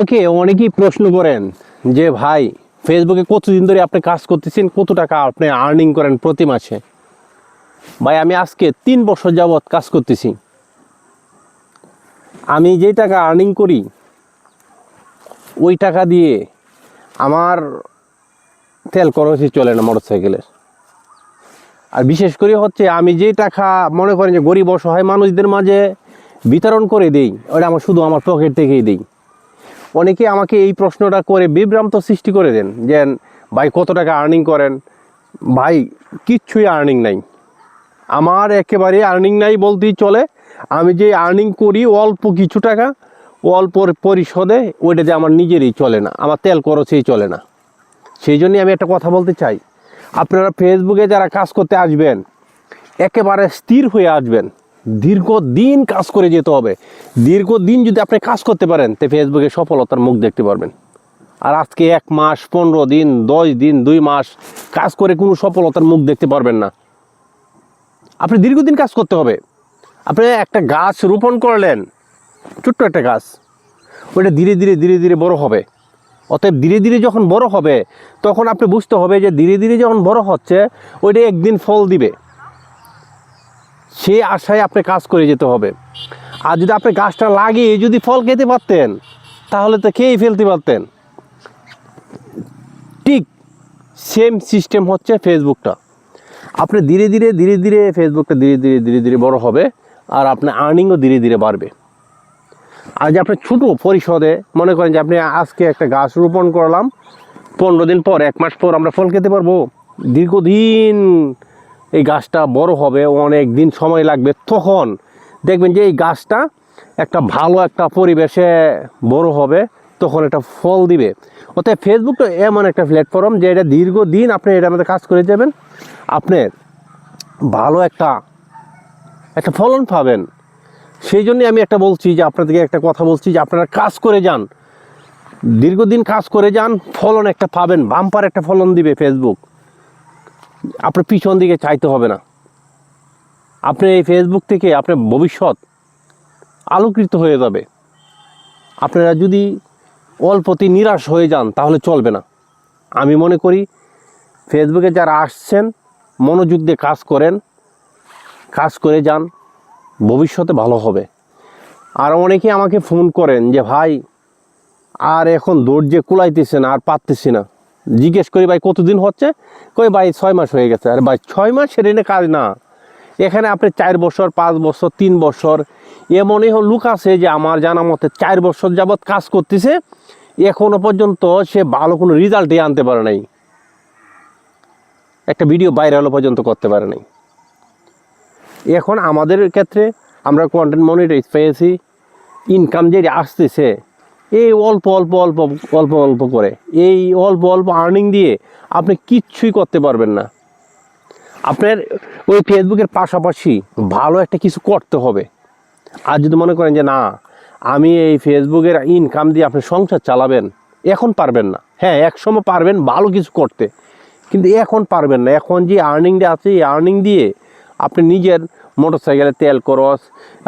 ওকে, অনেকেই প্রশ্ন করেন যে ভাই ফেসবুকে কতদিন ধরে আপনি কাজ করতেছেন, কত টাকা আপনি আর্নিং করেন প্রতি মাসে। ভাই আমি আজকে 3 বছর যাবৎ কাজ করতেছি। আমি যে টাকা আর্নিং করি ওই টাকা দিয়ে আমার তেল খরচই চলে না মোটরসাইকেলের। আর বিশেষ করে হচ্ছে আমি যে টাকা মনে করেন যে গরিব অসহায় মানুষদের মাঝে বিতরণ করে দেই, ওটা আমার শুধু আমার পকেট থেকেই দিই। অনেকে আমাকে এই প্রশ্নটা করে বিভ্রান্ত সৃষ্টি করে দেন যে ভাই কত টাকা আর্নিং করেন। ভাই কিচ্ছুই আর্নিং নাই, আমার একেবারে আর্নিং নাই বলতেই চলে। আমি যে আর্নিং করি অল্প কিছু টাকা, অল্প পরিশোধে ওইটা যে আমার নিজেরই চলে না, আমার তেল খরচেই চলে না। সেই জন্যই আমি একটা কথা বলতে চাই, আপনারা ফেসবুকে যারা কাজ করতে আসবেন একেবারে স্থির হয়ে আসবেন। দীর্ঘদিন কাজ করে যেতে হবে। দীর্ঘদিন যদি আপনি কাজ করতে পারেন তো ফেসবুকে সফলতার মুখ দেখতে পারবেন। আর আজকে 1 মাস 15 দিন 10 দিন 2 মাস কাজ করে কোনো সফলতার মুখ দেখতে পারবেন না। আপনি দীর্ঘদিন কাজ করতে হবে। আপনি একটা গাছ রোপণ করলেন, ছোট্ট একটা গাছ, ওইটা ধীরে ধীরে ধীরে ধীরে বড় হবে। অতএব ধীরে ধীরে যখন বড় হবে তখন আপনি বুঝতে হবে যে ধীরে ধীরে যখন বড় হচ্ছে ওইটা একদিন ফল দিবে, সেই আশায় আপনি কাজ করে যেতে হবে। আর যদি আপনি গাছটা লাগিয়ে যদি ফল খেতে পারতেন তাহলে তো খেয়েই ফেলতে পারতেন। ঠিক সেম সিস্টেম হচ্ছে ফেসবুকটা। আপনি ধীরে ধীরে ধীরে ধীরে ফেসবুকটা ধীরে ধীরে ধীরে ধীরে বড় হবে আর আপনার আর্নিংও ধীরে ধীরে বাড়বে। আর যে আপনি ছোটো পরিশোধে মনে করেন যে আপনি আজকে একটা গাছ রোপণ করলাম, 15 দিন পর 1 মাস পর আমরা ফল খেতে পারবো। দীর্ঘদিন এই গাছটা বড় হবে, অনেক দিন সময় লাগবে, তখন দেখবেন যে এই গাছটা একটা ভালো একটা পরিবেশে বড় হবে, তখন এটা ফল দিবে। অতএব ফেসবুকটা এমন একটা প্ল্যাটফর্ম যে এটা দীর্ঘদিন আপনি এটার মধ্যে কাজ করে যাবেন, আপনি ভালো একটা ফলন পাবেন। সেই জন্যই আমি একটা বলছি যে আপনাদেরকে একটা কথা বলছি যে আপনারা কাজ করে যান, দীর্ঘদিন কাজ করে যান, ফলন একটা পাবেন, বাম্পার একটা ফলন দিবে ফেসবুক। আপনার পিছন দিকে চাইতে হবে না। আপনি এই ফেসবুক থেকে আপনার ভবিষ্যৎ আলোকিত হয়ে যাবে। আপনারা যদি অল্পতে নিরাশ হয়ে যান তাহলে চলবে না। আমি মনে করি ফেসবুকে যারা আসছেন মনোযোগ দিয়ে কাজ করেন, কাজ করে যান, ভবিষ্যতে ভালো হবে। আর অনেকে আমাকে ফোন করেন যে ভাই আর এখন ধৈর্যে কুলাইতেছে না, আর পারতেছি না। জিজ্ঞেস করি ভাই কতদিন হচ্ছে, কই ভাই 6 মাস হয়ে গেছে। আরে ভাই 6 মাস এনে কাজ না, এখানে আপনি 4 বছর 5 বছর 3 বছর এমনই লোক আছে যে আমার জানা মতে 4 বছর যাবৎ কাজ করতেছে, এখনো পর্যন্ত সে ভালো কোনো রেজাল্টই আনতে পারে নাই, একটা ভিডিও ভাইরাল পর্যন্ত করতে পারে নাই। এখন আমাদের ক্ষেত্রে আমরা কন্টেন্ট মনিটাইজ পেয়েছি, ইনকাম যে আসতেছে এই অল্প অল্প অল্প অল্প অল্প করে, এই অল্প অল্প আর্নিং দিয়ে আপনি কিচ্ছুই করতে পারবেন না। আপনার ওই ফেসবুকের পাশাপাশি ভালো একটা কিছু করতে হবে। আর যদি মনে করেন যে না আমি এই ফেসবুকের ইনকাম দিয়ে আপনি সংসার চালাবেন, এখন পারবেন না। হ্যাঁ, একসময় পারবেন ভালো কিছু করতে, কিন্তু এখন পারবেন না। এখন যে আর্নিংটা আছে এই আর্নিং দিয়ে আপনি নিজের মোটরসাইকেলের তেল খরচ,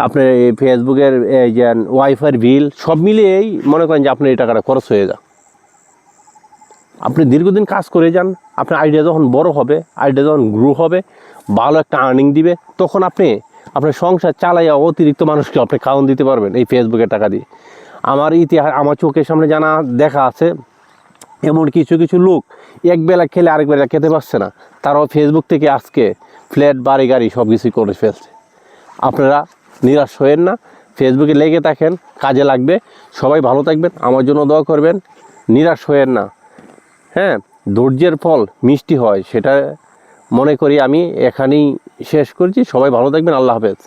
আপনার এই ফেসবুকের এই যে ওয়াইফাইয়ের বিল সব মিলিয়েই মনে করেন যে আপনার এই টাকাটা খরচ হয়ে যায়। আপনি দীর্ঘদিন কাজ করে যান, আপনার আইডিয়া যখন বড় হবে, আইডিয়া যখন গ্রো হবে, ভালো একটা আর্নিং দিবে, তখন আপনি আপনার সংসার চালাইয়া অতিরিক্ত মানুষকে আপনি খাওয়ান দিতে পারবেন এই ফেসবুকের টাকা দিয়ে। আমার ইতিহাস আমার চোখের সামনে জানা দেখা আছে, এমন কিছু কিছু লোক একবেলা খেলে আরেক বেলা খেতে পারছে না, তারাও ফেসবুক থেকে আজকে ফ্ল্যাট বাড়ি গাড়ি সব কিছুই করে ফেলছে। আপনারা নিরাশ হয়েন না, ফেসবুকে লেগে থাকেন, কাজে লাগবে। সবাই ভালো থাকবেন, আমার জন্য দোয়া করবেন, নিরাশ হয়েন না। হ্যাঁ, ধৈর্যের ফল মিষ্টি হয়, সেটা মনে করি আমি এখানেই শেষ করছি। সবাই ভালো থাকবেন, আল্লাহ হাফেজ।